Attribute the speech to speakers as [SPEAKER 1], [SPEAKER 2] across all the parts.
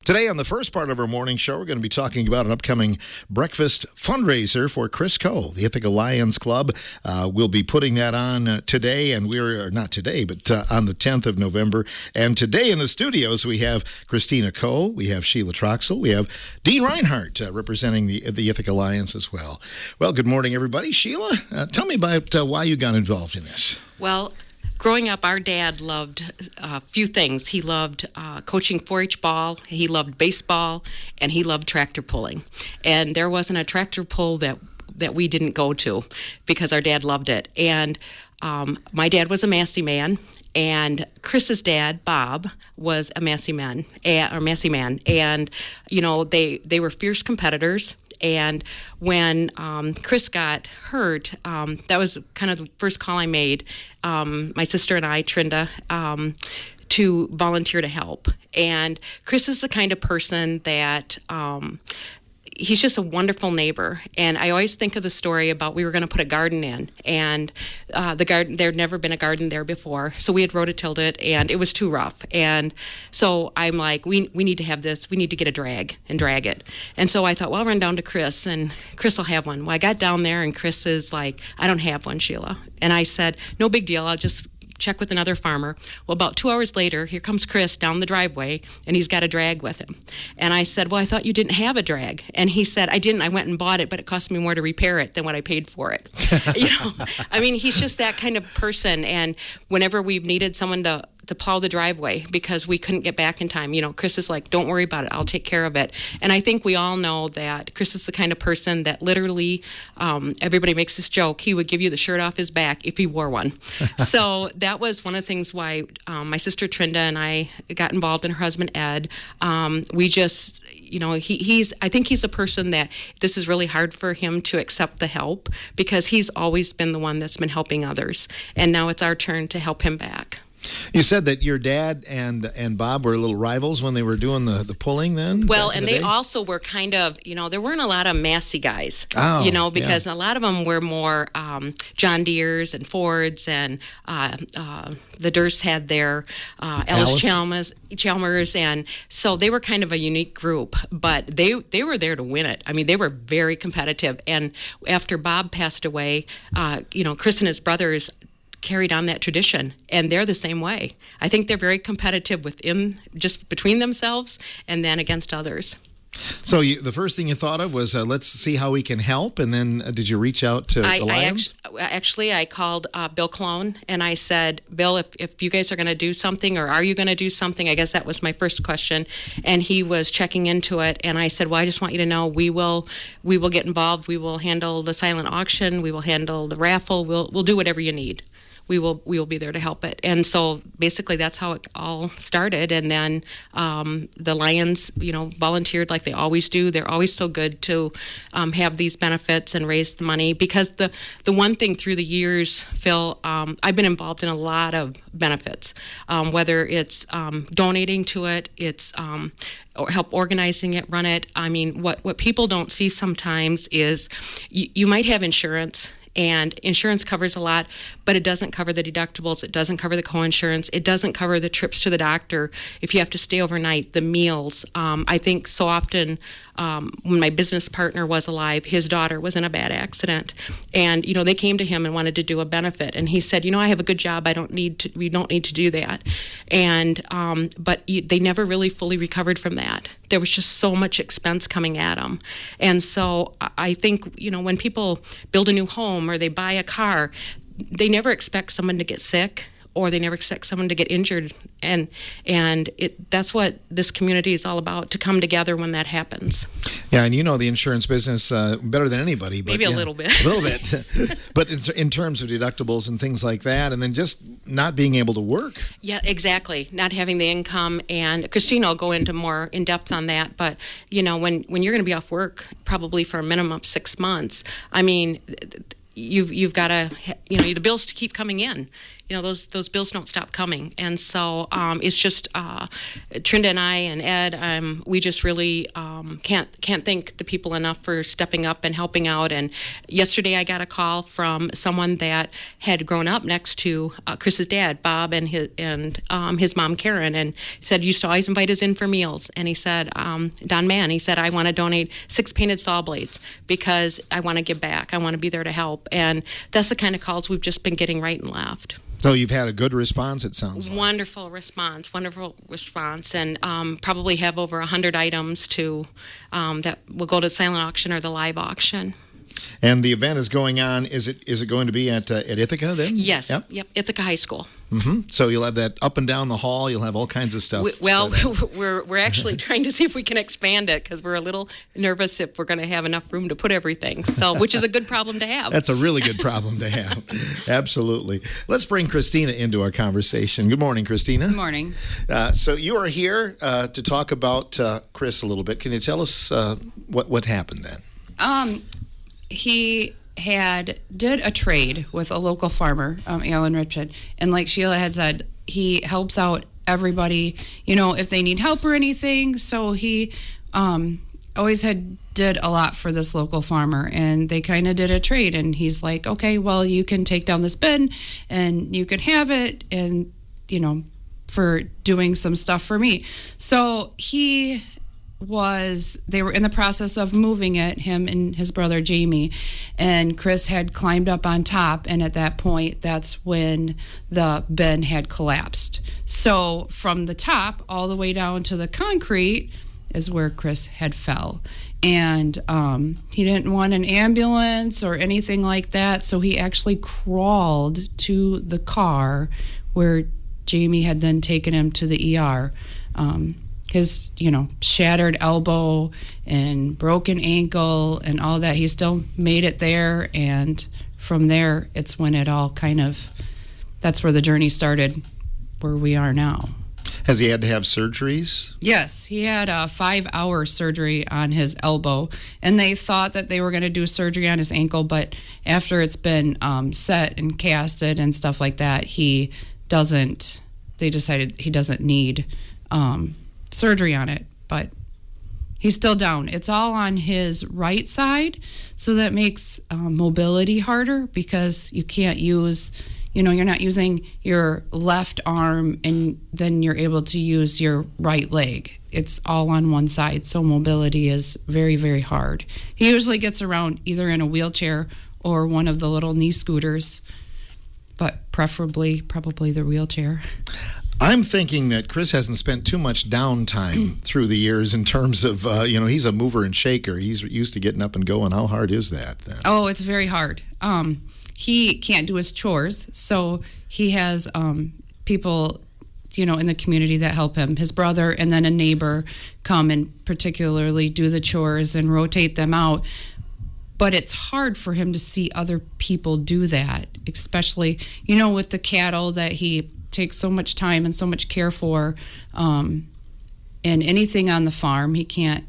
[SPEAKER 1] Today on the first part of our morning show, we're going to be talking about an upcoming breakfast fundraiser for Chris Koch, the Ithaca Lions Club. We'll be putting that on today, and not today, but on the 10th of November. And today in the studios, we have Christina Koch, we have Sheila Troxel, we have Dean Reinhardt representing the Ithaca Lions as well. Well, good morning, everybody. Sheila, tell me about why you got involved in this.
[SPEAKER 2] Well, growing up, our dad loved a few things. He loved coaching 4-H ball, he loved baseball, and he loved tractor pulling. And there wasn't a tractor pull that we didn't go to because our dad loved it. And my dad was a Massey man, and Chris's dad, Bob, was a Massey man. And, you know, they were fierce competitors. And when Chris got hurt, that was kind of the first call I made, my sister and I, Trinda, to volunteer to help. And Chris is the kind of person that he's just a wonderful neighbor. And I always think of the story about we were going to put a garden in, and the garden, there had never been a garden there before. So we had rototilled it, and it was too rough. And so I'm like, we need to have this. We need to get a drag and drag it. And so I thought, well, I'll run down to Chris, and Chris will have one. Well, I got down there, and Chris is like, I don't have one, Sheila. And I said, no big deal. I'll just check with another farmer. Well, about 2 hours later, here comes Chris down the driveway, and he's got a drag with him. And I said, well, I thought you didn't have a drag. And he said, I didn't. I went and bought it, but it cost me more to repair it than what I paid for it. You know, I mean, he's just that kind of person. And whenever we've needed someone to plow the driveway because we couldn't get back in time, you know, Chris is like, don't worry about it. I'll take care of it. And I think we all know that Chris is the kind of person that literally, everybody makes this joke, he would give you the shirt off his back if he wore one. So that was one of the things why my sister Trinda and I got involved, and her husband Ed. We just, you know, I think he's a person that this is really hard for him to accept the help because he's always been the one that's been helping others. And now it's our turn to help him back.
[SPEAKER 1] You said that your dad and Bob were little rivals when they were doing the pulling then?
[SPEAKER 2] Well, and they also were kind of, you know, there weren't a lot of Massey guys, you know, because a lot of them were more John Deere's and Ford's, and the Durst had their Ellis Chalmers, and so they were kind of a unique group, but they were there to win it. I mean, they were very competitive. And after Bob passed away, you know, Chris and his brothers carried on that tradition, and they're the same way. I think they're very competitive just between themselves and then against others.
[SPEAKER 1] So the first thing you thought of was, let's see how we can help, and then did you reach out to the Lions?
[SPEAKER 2] I called Bill Cologne, and I said, Bill, if you guys are going to do something, or are you going to do something? I guess that was my first question, and he was checking into it, and I said, well, I just want you to know we will get involved. We will handle the silent auction. We will handle the raffle. We'll do whatever you need. We will be there to help it. And so basically that's how it all started. And then the Lions, you know, volunteered like they always do. They're always so good to have these benefits and raise the money, because the one thing through the years, Phil, I've been involved in a lot of benefits, whether it's donating to it, it's or help organizing it, run it. I mean, what people don't see sometimes is you might have insurance, and insurance covers a lot, but it doesn't cover the deductibles. It doesn't cover the co-insurance. It doesn't cover the trips to the doctor if you have to stay overnight, the meals. I think so often when my business partner was alive, his daughter was in a bad accident, and you know, they came to him and wanted to do a benefit, and he said, you know, I have a good job. We don't need to do that. And but they never really fully recovered from that. There was just so much expense coming at them. And so I think, you know, when people build a new home or they buy a car, they never expect someone to get sick, or they never expect someone to get injured. And that's what this community is all about, to come together when that happens.
[SPEAKER 1] Yeah, and you know the insurance business better than anybody. But
[SPEAKER 2] maybe a little bit.
[SPEAKER 1] A little bit. But in terms of deductibles and things like that, and then just not being able to work.
[SPEAKER 2] Yeah, exactly. Not having the income. And Christina will go into more in depth on that. But, you know, when you're going to be off work probably for a minimum of 6 months, I mean, you've got to, you know, the bills to keep coming in. those bills don't stop coming. And so it's just Trinda and I and Ed, we just really can't thank the people enough for stepping up and helping out. And yesterday I got a call from someone that had grown up next to Chris's dad, Bob, and his mom, Karen, and said, used to always invite us in for meals. And he said, Don Mann, he said, I want to donate 6 painted saw blades because I want to give back. I want to be there to help. And that's the kind of calls we've just been getting right and left.
[SPEAKER 1] So you've had a good response, it sounds like.
[SPEAKER 2] Wonderful response, and probably have over 100 items that will go to the silent auction or the live auction.
[SPEAKER 1] And the event is going on. Is it going to be at Ithaca then?
[SPEAKER 2] Yes. Yep. Ithaca High School.
[SPEAKER 1] Mm-hmm. So you'll have that up and down the hall. You'll have all kinds of stuff.
[SPEAKER 2] We're actually trying to see if we can expand it because we're a little nervous if we're going to have enough room to put everything. So, which is a good problem to have.
[SPEAKER 1] That's a really good problem to have. Absolutely. Let's bring Christina into our conversation. Good morning, Christina.
[SPEAKER 3] Good morning.
[SPEAKER 1] So you are here to talk about Chris a little bit. Can you tell us what happened then?
[SPEAKER 3] He did a trade with a local farmer, Alan Richard, and like Sheila had said, he helps out everybody, if they need help or anything. So he always did a lot for this local farmer, and they kind of did a trade. And he's like, okay, well, you can take down this bin, and you can have it, and for doing some stuff for me. So they were in the process of moving it, him and his brother Jamie, and Chris had climbed up on top, and at that point that's when the bin had collapsed. So from the top all the way down to the concrete is where Chris had fell, and he didn't want an ambulance or anything like that, so he actually crawled to the car where Jamie had then taken him to the ER. His, shattered elbow and broken ankle and all that, he still made it there. And from there, it's when it all that's where the journey started, where we are now.
[SPEAKER 1] Has he had to have surgeries?
[SPEAKER 3] Yes, he had a 5-hour surgery on his elbow, and they thought that they were going to do surgery on his ankle, but after it's been set and casted and stuff like that, they decided he doesn't need surgery on it, but he's still down. It's all on his right side, so that makes mobility harder because you can't use, you're not using your left arm and then you're able to use your right leg. It's all on one side, so mobility is very, very hard. He usually gets around either in a wheelchair or one of the little knee scooters, but probably the wheelchair.
[SPEAKER 1] I'm thinking that Chris hasn't spent too much downtime through the years in terms of, he's a mover and shaker. He's used to getting up and going. How hard is that then?
[SPEAKER 3] Oh, it's very hard. He can't do his chores, so he has people, in the community that help him. His brother and then a neighbor come and particularly do the chores and rotate them out. But it's hard for him to see other people do that, especially, with the cattle that he takes so much time and so much care for, and anything on the farm he can't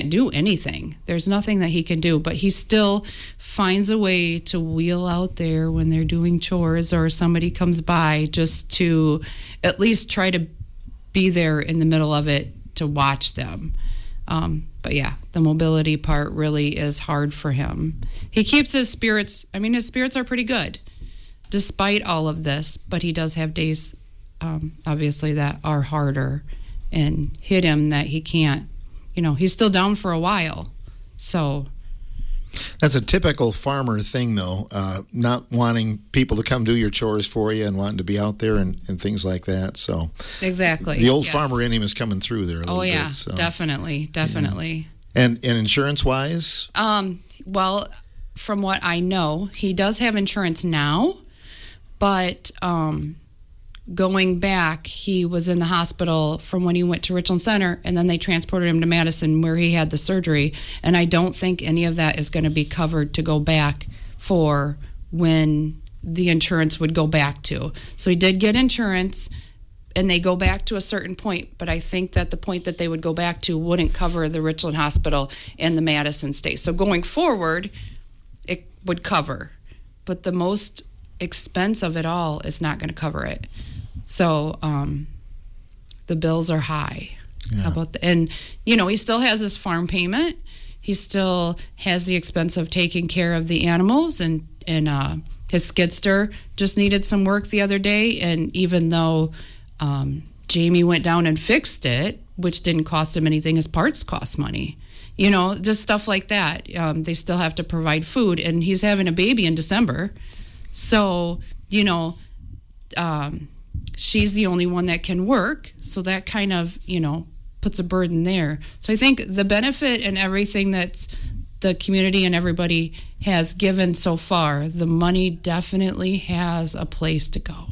[SPEAKER 3] do anything. There's nothing that he can do, but he still finds a way to wheel out there when they're doing chores or somebody comes by, just to at least try to be there in the middle of it to watch them. But yeah, the mobility part really is hard for him. He keeps his spirits are pretty good despite all of this, but he does have days, obviously, that are harder and hit him that he can't, he's still down for a while. So
[SPEAKER 1] that's a typical farmer thing, though, not wanting people to come do your chores for you and wanting to be out there and things like that. So
[SPEAKER 3] exactly,
[SPEAKER 1] the old farmer in him is coming through there a little bit.
[SPEAKER 3] Oh, yeah,
[SPEAKER 1] so.
[SPEAKER 3] Definitely. Yeah.
[SPEAKER 1] And insurance-wise?
[SPEAKER 3] Well, from what I know, he does have insurance now. But going back, he was in the hospital from when he went to Richland Center, and then they transported him to Madison where he had the surgery. And I don't think any of that is going to be covered to go back for when the insurance would go back to. So he did get insurance, and they go back to a certain point. But I think that the point that they would go back to wouldn't cover the Richland Hospital and the Madison stay. So going forward, it would cover. But the most expense of it all is not going to cover it. So the bills are high.
[SPEAKER 1] Yeah.
[SPEAKER 3] How about and he still has his farm payment. He still has the expense of taking care of the animals, and his skidster just needed some work the other day. And even though Jamie went down and fixed it, which didn't cost him anything, his parts cost money. Just stuff like that. They still have to provide food, and he's having a baby in December. So, she's the only one that can work. So that kind of, puts a burden there. So I think the benefit and everything that's the community and everybody has given so far, the money definitely has a place to go.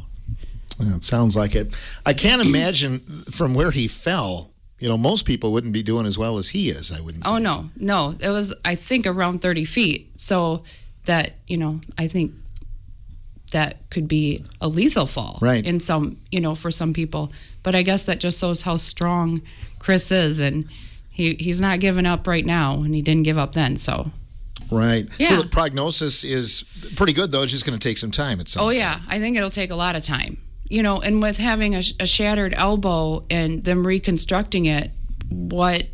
[SPEAKER 1] Yeah, it sounds like it. I can't imagine from where he fell, most people wouldn't be doing as well as he is, I wouldn't think.
[SPEAKER 3] Oh, no. It was, I think, around 30 feet. So that, I think that could be a lethal fall.
[SPEAKER 1] Right.
[SPEAKER 3] In some, for some people. But I guess that just shows how strong Chris is, and he's not giving up right now, and he didn't give up then, so.
[SPEAKER 1] Right.
[SPEAKER 3] Yeah.
[SPEAKER 1] So the prognosis is pretty good, though. It's just going to take some time, it sounds
[SPEAKER 3] Oh, yeah. I think it'll take a lot of time. And with having a shattered elbow and them reconstructing it, what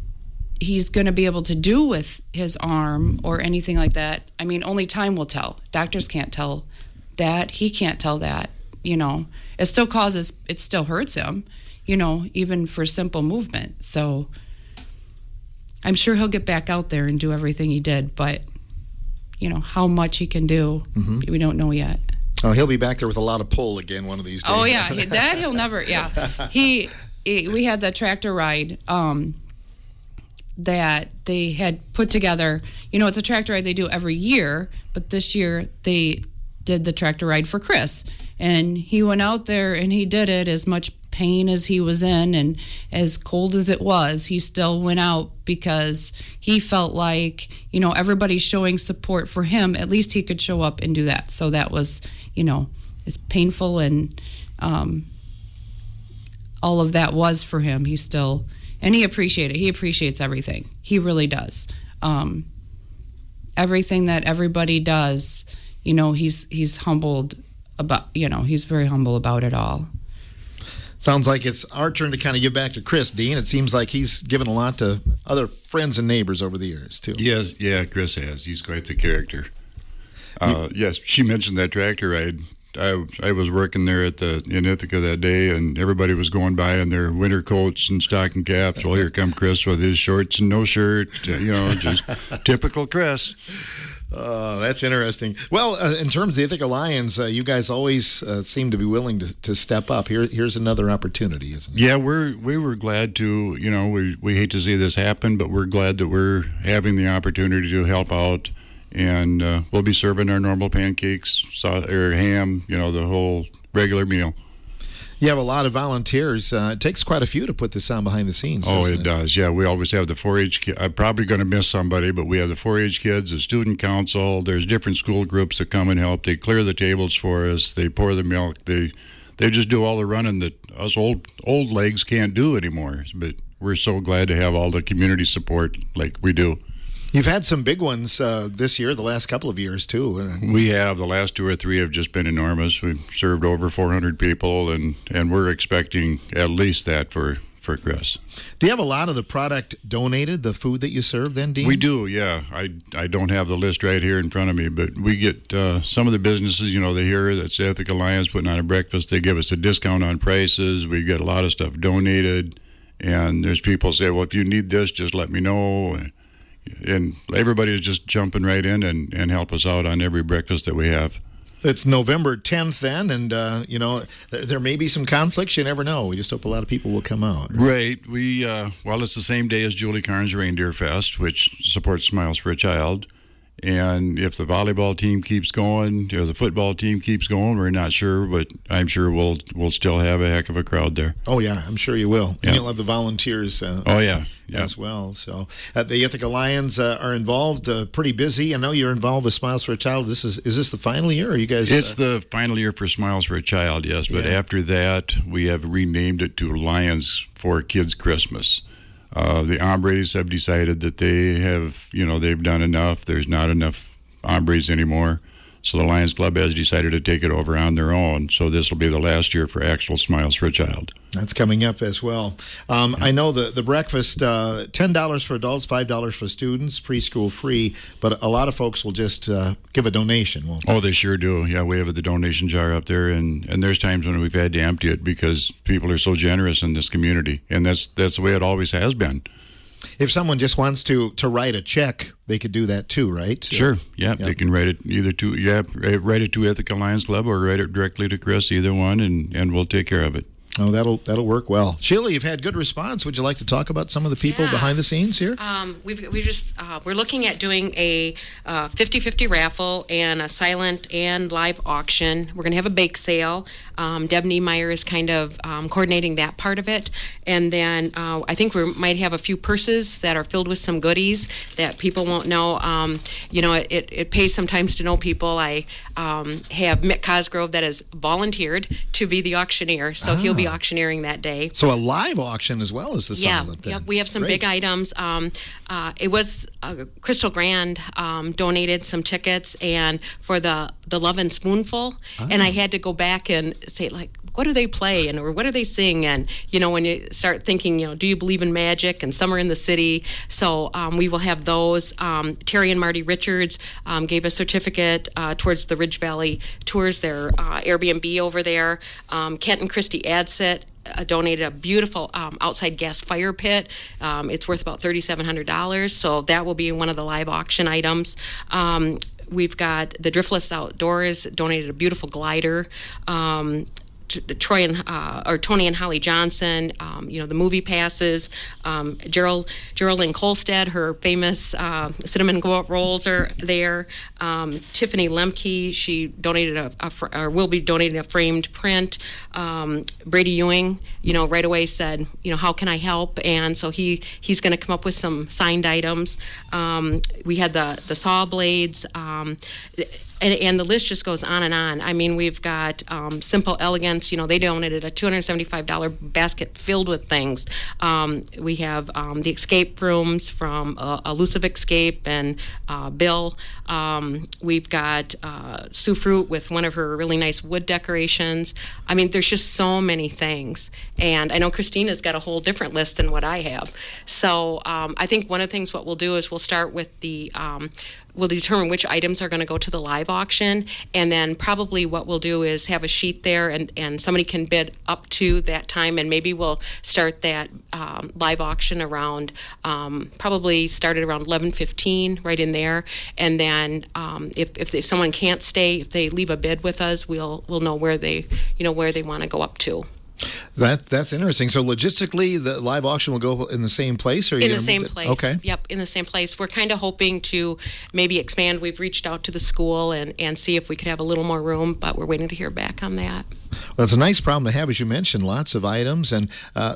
[SPEAKER 3] he's going to be able to do with his arm or anything like that, only time will tell. Doctors can't tell that. He can't tell that. It still hurts him, even for simple movement. So I'm sure he'll get back out there and do everything he did, but how much he can do, we don't know yet.
[SPEAKER 1] Oh, he'll be back there with a lot of pull again one of these days.
[SPEAKER 3] Oh yeah, that he'll never. Yeah, we had the tractor ride that they had put together. It's a tractor ride they do every year, but this year they did the tractor ride for Chris, and he went out there and he did it. As much pain as he was in and as cold as it was, he still went out because he felt like everybody's showing support for him. At least he could show up and do that. So that was as painful and all of that was for him. He appreciated it. He appreciates everything. He really does. Everything that everybody does, he's humbled about, he's very humble about it all.
[SPEAKER 1] Sounds like it's our turn to kind of give back to Chris, Dean. It seems like he's given a lot to other friends and neighbors over the years, too.
[SPEAKER 4] Yes, yeah, Chris has. He's quite the character. Yes, she mentioned that tractor ride. I was working there in Ithaca that day, and everybody was going by in their winter coats and stocking caps. Well, here come Chris with his shorts and no shirt, just typical Chris.
[SPEAKER 1] Oh, that's interesting. Well, in terms of the Ithaca Lions, you guys always seem to be willing to step up. Here's another opportunity, isn't it?
[SPEAKER 4] Yeah, we were glad to, we hate to see this happen, but we're glad that we're having the opportunity to help out. And we'll be serving our normal pancakes, or ham, the whole regular meal.
[SPEAKER 1] You have a lot of volunteers. It takes quite a few to put this on behind the scenes.
[SPEAKER 4] Oh, it does. Yeah, we always have the 4-H kids. I'm probably going to miss somebody, but we have the 4-H kids, the student council. There's different school groups that come and help. They clear the tables for us. They pour the milk. They just do all the running that us old legs can't do anymore. But we're so glad to have all the community support like we do.
[SPEAKER 1] You've had some big ones this year, the last couple of years, too.
[SPEAKER 4] We have. The last 2 or 3 have just been enormous. We've served over 400 people, and we're expecting at least that for Chris.
[SPEAKER 1] Do you have a lot of the product donated, the food that you serve then, Dean?
[SPEAKER 4] We do, yeah. I don't have the list right here in front of me, but we get some of the businesses, they hear that's Ithaca Lions putting on a breakfast. They give us a discount on prices. We get a lot of stuff donated, and there's people say, well, if you need this, just let me know. And everybody is just jumping right in and help us out on every breakfast that we have.
[SPEAKER 1] It's November 10th then, and, there may be some conflicts. You never know. We just hope a lot of people will come out.
[SPEAKER 4] Right. We it's the same day as Julie Carnes Reindeer Fest, which supports Smiles for a Child. And if the volleyball team keeps going, or the football team keeps going, we're not sure, but I'm sure we'll still have a heck of a crowd there.
[SPEAKER 1] Oh, yeah, I'm sure you will.
[SPEAKER 4] Yeah.
[SPEAKER 1] And you'll have the volunteers as well. So the Ithaca Lions are involved, pretty busy. I know you're involved with Smiles for a Child. Is this the final year, or are you guys?
[SPEAKER 4] It's the final year for Smiles for a Child, yes. But after that, we have renamed it to Lions for Kids Christmas. The hombres have decided that they have, they've done enough. There's not enough hombres anymore. So the Lions Club has decided to take it over on their own. So this will be the last year for Actual Smiles for a Child.
[SPEAKER 1] That's coming up as well. I know the breakfast, $10 for adults, $5 for students, preschool free, but a lot of folks will just give a donation, won't they?
[SPEAKER 4] Oh, they sure do. Yeah, we have the donation jar up there, and there's times when we've had to empty it because people are so generous in this community, and that's the way it always has been.
[SPEAKER 1] If someone just wants to write a check, they could do that too, right?
[SPEAKER 4] Sure. Yeah, they can write it write it to Ithaca Lions Club or write it directly to Chris, either one, and we'll take care of it.
[SPEAKER 1] Oh, that'll work well. Sheila, you've had good response. Would you like to talk about some of the people behind the scenes here?
[SPEAKER 2] We're looking at doing a 50-50 raffle and a silent and live auction. We're going to have a bake sale. Deb Niemeyer is kind of coordinating that part of it. And then I think we might have a few purses that are filled with some goodies that people won't know. It pays sometimes to know people. I have Mick Cosgrove that has volunteered to be the auctioneer, so he'll be auctioneering that day.
[SPEAKER 1] So a live auction as well as the silent.
[SPEAKER 2] Yeah, we have some big items. It was Crystal Grand donated some tickets and for the Love and Spoonful, and I had to go back and say, like, what do they play or what do they sing? And when you start thinking, do you believe in magic and Summer in the City? So we will have those. Terry and Marty Richards gave a certificate towards the Ridge Valley Tours, their Airbnb over there. Kent and Christy Adsit donated a beautiful outside gas fire pit. It's worth about $3,700, so that will be one of the live auction items. We've got the Driftless Outdoors donated a beautiful glider. Tony and Holly Johnson, the movie passes. Geraldine Kolstad, her famous cinnamon rolls are there. Tiffany Lemke, she donated will be donating a framed print. Brady Ewing, right away said, how can I help? And so he's going to come up with some signed items. We had the saw blades. And the list just goes on and on. I mean, we've got Simple Elegance. They donated a $275 basket filled with things. We have the escape rooms from Elusive Escape and Bill. We've got Sue Fruit with one of her really nice wood decorations. I mean, there's just so many things. And I know Christina's got a whole different list than what I have. So I think one of the things what we'll do is we'll start with we'll determine which items are going to go to the live auction, and then probably what we'll do is have a sheet there, and somebody can bid up to that time, and maybe we'll start that live auction around, probably start at around 11:15, right in there, and then if someone can't stay, if they leave a bid with us, we'll know where they want to go up to.
[SPEAKER 1] That's interesting. So logistically, the live auction will go in the same place, or
[SPEAKER 2] in the same place?
[SPEAKER 1] Okay.
[SPEAKER 2] Yep, in the same place. We're kind of hoping to maybe expand. We've reached out to the school and see if we could have a little more room, but we're waiting to hear back on that.
[SPEAKER 1] Well, it's a nice problem to have, as you mentioned, lots of items and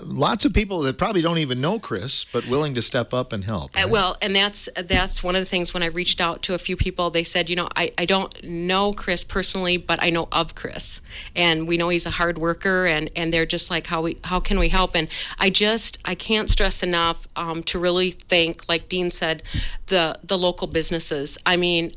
[SPEAKER 1] lots of people that probably don't even know Chris, but willing to step up and help. Right?
[SPEAKER 2] Well, and that's one of the things when I reached out to a few people, they said, I don't know Chris personally, but I know of Chris. And we know he's a hard worker, and they're just like, how can we help? And I can't stress enough to really thank, like Dean said, the local businesses. I mean,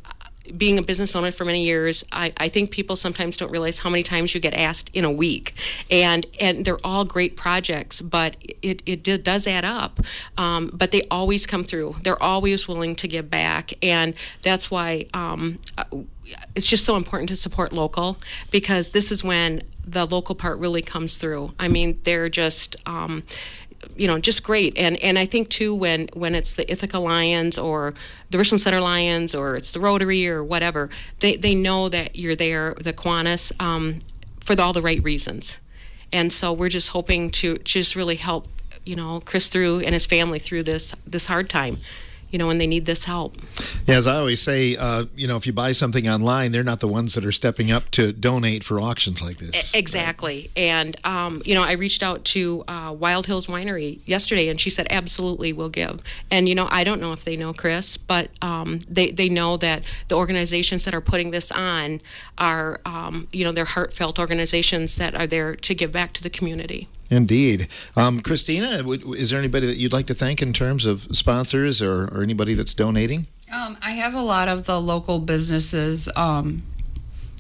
[SPEAKER 2] being a business owner for many years, I think people sometimes don't realize how many times you get asked in a week, and they're all great projects, but it does add up. But they always come through. They're always willing to give back, and that's why it's just so important to support local, because this is when the local part really comes through. I mean, they're just just great. And I think too, when it's the Ithaca Lions or the Richland Center Lions or it's the Rotary or whatever, they know that you're there, the Kiwanis, for all the right reasons. And so we're just hoping to just really help, Chris through and his family through this hard time. When they need this help.
[SPEAKER 1] Yeah, as I always say, if you buy something online, they're not the ones that are stepping up to donate for auctions like this.
[SPEAKER 2] Exactly. Right? And, I reached out to Wild Hills Winery yesterday, and she said, absolutely, we'll give. And, I don't know if they know Chris, but they know that the organizations that are putting this on are, they're heartfelt organizations that are there to give back to the community.
[SPEAKER 1] Indeed. Christina, is there anybody that you'd like to thank in terms of sponsors or anybody that's donating?
[SPEAKER 3] I have a lot of the local businesses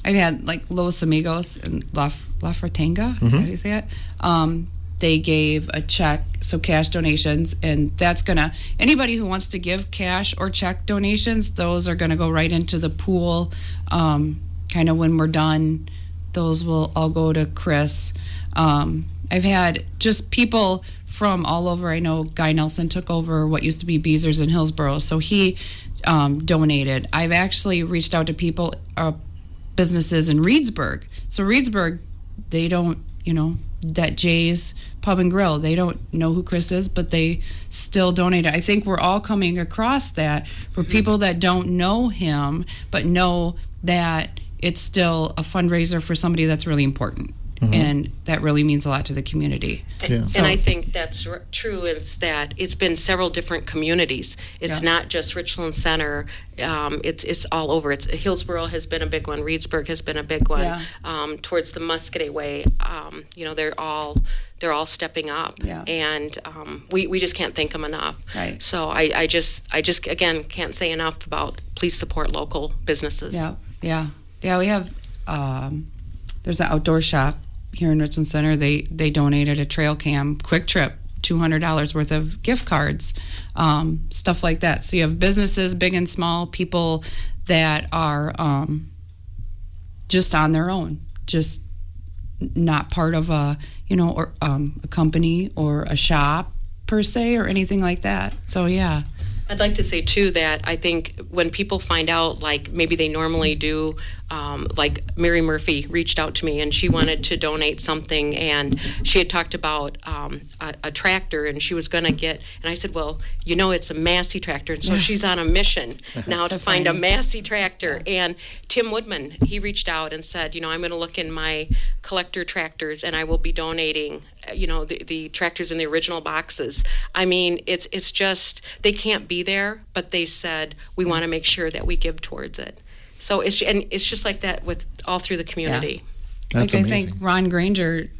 [SPEAKER 3] I've had like Los Amigos and La Fratanga, is that how you say it? They gave a check, so cash donations, and that's gonna, anybody who wants to give cash or check donations, those are gonna go right into the pool. Kind of when we're done, those will all go to Chris. I've had just people from all over. I know Guy Nelson took over what used to be Beezer's in Hillsborough, so he donated. I've actually reached out to people, businesses in Reedsburg. So Reedsburg, they don't, that Jay's Pub and Grill, they don't know who Chris is, but they still donated. I think we're all coming across that for people that don't know him, but know that it's still a fundraiser for somebody that's really important. And that really means a lot to the community.
[SPEAKER 1] Yeah.
[SPEAKER 2] And I think that's true. It's that it's been several different communities. It's not just Richland Center. It's all over. It's Hillsborough has been a big one. Reedsburg has been a big one.
[SPEAKER 3] Yeah.
[SPEAKER 2] Towards the Muscatine Way, they're all stepping up.
[SPEAKER 3] Yeah.
[SPEAKER 2] And we just can't thank them enough.
[SPEAKER 3] Right.
[SPEAKER 2] So I just again can't say enough about please support local businesses.
[SPEAKER 3] Yeah. We have there's an outdoor shop here in Richland Center. They donated a trail cam, Quick Trip, $200 worth of gift cards, stuff like that. So you have businesses, big and small, people that are just on their own, just not part of a company or a shop per se or anything like that. So yeah.
[SPEAKER 2] I'd like to say, too, that I think when people find out, like maybe they normally do, like Mary Murphy reached out to me and she wanted to donate something, and she had talked about a tractor, and she was going to get, and I said, well, it's a Massey tractor, and so she's on a mission now to find a Massey tractor. And Tim Woodman, he reached out and said, I'm going to look in my collector tractors, and I will be donating the tractors in the original boxes. I mean, it's just, they can't be there, but they said, we want to make sure that we give towards it. So it's just like that with all through the community.
[SPEAKER 1] Yeah. That's amazing.
[SPEAKER 3] I think Ron Granger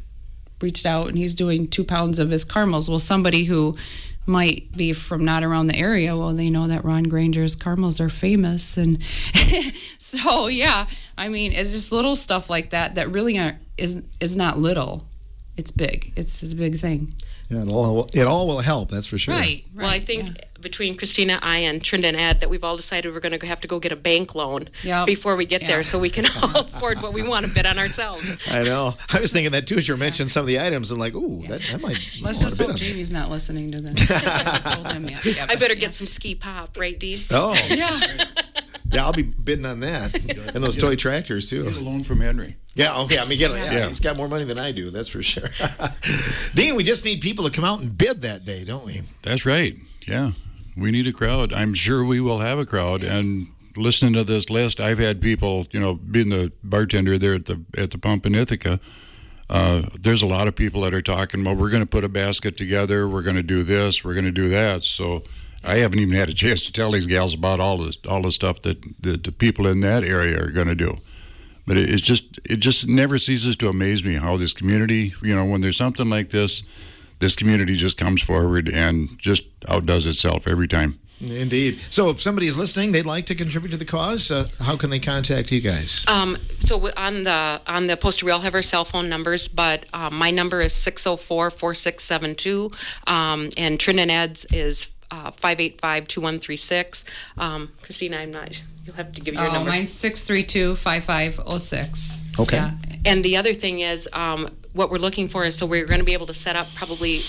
[SPEAKER 3] reached out and he's doing 2 pounds of his caramels. Well, somebody who might be from not around the area, well, they know that Ron Granger's caramels are famous. And so, yeah, I mean, it's just little stuff like that really is not little. It's big. It's a big thing.
[SPEAKER 1] Yeah, it all will help, that's for sure.
[SPEAKER 3] Right.
[SPEAKER 2] Well, I think between Christina, I, and Trinda and Ed that we've all decided we're going to have to go get a bank loan before we get there so we can all afford what we want to bid on ourselves.
[SPEAKER 1] I know. I was thinking that too as you mentioned some of the items. I'm like, ooh, that might.
[SPEAKER 3] Let's just hope Jamie's not listening to this. I told him yet. Yeah,
[SPEAKER 2] I better get some ski pop, right, Dean?
[SPEAKER 1] Oh.
[SPEAKER 3] Yeah.
[SPEAKER 1] Yeah, I'll be bidding on that. And those toy tractors, too.
[SPEAKER 4] Get a loan from Henry.
[SPEAKER 1] Yeah, okay. I mean, he's got more money than I do, that's for sure. Dean, we just need people to come out and bid that day, don't we?
[SPEAKER 4] That's right. Yeah. We need a crowd. I'm sure we will have a crowd. And listening to this list, I've had people, being the bartender there at the pump in Ithaca, there's a lot of people that are talking about, we're going to put a basket together, we're going to do this, we're going to do that. So I haven't even had a chance to tell these gals about all the stuff that the people in that area are going to do. But it just never ceases to amaze me how this community, when there's something like this community just comes forward and just outdoes itself every time.
[SPEAKER 1] Indeed. So if somebody is listening, they'd like to contribute to the cause, how can they contact you guys?
[SPEAKER 2] So on the poster, we all have our cell phone numbers, but my number is 604-4672, and Trin and Ed's is 585-2136. Christina, I'm not. You'll have to give your number.
[SPEAKER 3] Mine's 632-5506.
[SPEAKER 1] Okay.
[SPEAKER 3] Yeah.
[SPEAKER 2] And the other thing is, what we're looking for is, so we're going to be able to set up probably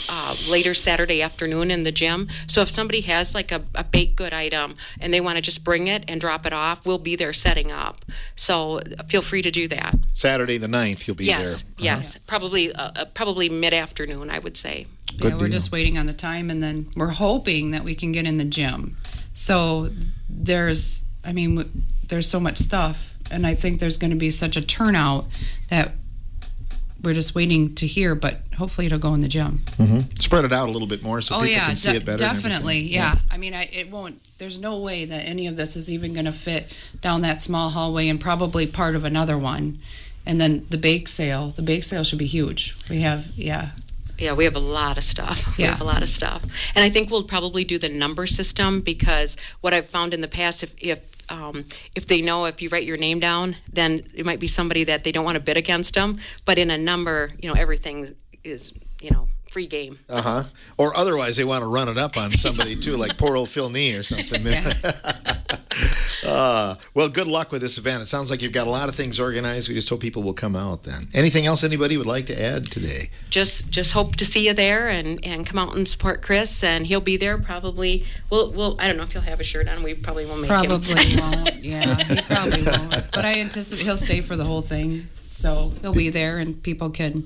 [SPEAKER 2] later Saturday afternoon in the gym. So if somebody has like a baked good item and they want to just bring it and drop it off, we'll be there setting up. So feel free to do that.
[SPEAKER 1] Saturday the 9th, you'll be there.
[SPEAKER 2] Yes. Probably mid-afternoon, I would say.
[SPEAKER 3] We're just waiting on the time, and then we're hoping that we can get in the gym. So there's so much stuff, and I think there's going to be such a turnout that we're just waiting to hear, but hopefully it'll go in the gym.
[SPEAKER 1] Mm-hmm. Spread it out a little bit more so people can see it better.
[SPEAKER 3] Definitely, yeah. I mean, it won't, there's no way that any of this is even going to fit down that small hallway and probably part of another one. And then the bake sale should be huge. We have,
[SPEAKER 2] Yeah, we have a lot of stuff. We
[SPEAKER 3] Yeah.
[SPEAKER 2] have a lot of stuff. And I think we'll probably do the number system, because what I've found in the past, if they know, if you write your name down, then it might be somebody that they don't want to bid against them. But in a number, everything is, free game.
[SPEAKER 1] Or otherwise, they want to run it up on somebody too, like poor old Phil Nee or something. Well, good luck with this event. It sounds like you've got a lot of things organized. We just hope people will come out then. Anything else anybody would like to add today?
[SPEAKER 2] Just hope to see you there and come out and support Chris, and he'll be there probably. We'll I don't know if he'll have a shirt on. We probably won't make him.
[SPEAKER 3] Probably won't. Yeah, he probably won't. But I anticipate he'll stay for the whole thing. So he'll be there, and people can,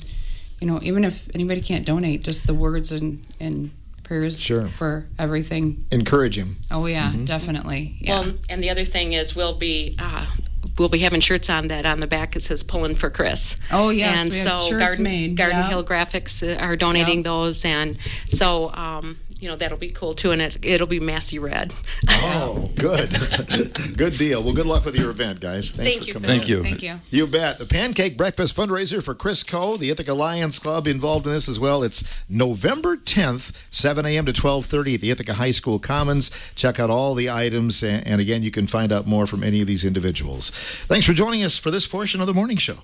[SPEAKER 3] even if anybody can't donate, just the words and prayers for everything.
[SPEAKER 1] Encourage him.
[SPEAKER 3] Oh yeah, definitely. Yeah.
[SPEAKER 2] Well, and the other thing is we'll be having shirts on that on the back. It says "Pulling for Chris."
[SPEAKER 3] Oh yes,
[SPEAKER 2] and
[SPEAKER 3] we have
[SPEAKER 2] so
[SPEAKER 3] shirts made.
[SPEAKER 2] Garden Hill Graphics are donating those, and so that'll be cool too, and it'll be Massey red.
[SPEAKER 1] Oh, good. Good deal. Well, good luck with your event, guys. Thanks for coming
[SPEAKER 4] Thank
[SPEAKER 1] in.
[SPEAKER 4] you.
[SPEAKER 3] Thank you.
[SPEAKER 1] You bet. The Pancake Breakfast fundraiser for Chris Koch, the Ithaca Lions Club, involved in this as well. It's November 10th, 7 a.m. to 12:30 at the Ithaca High School Commons. Check out all the items, and again, you can find out more from any of these individuals. Thanks for joining us for this portion of the morning show.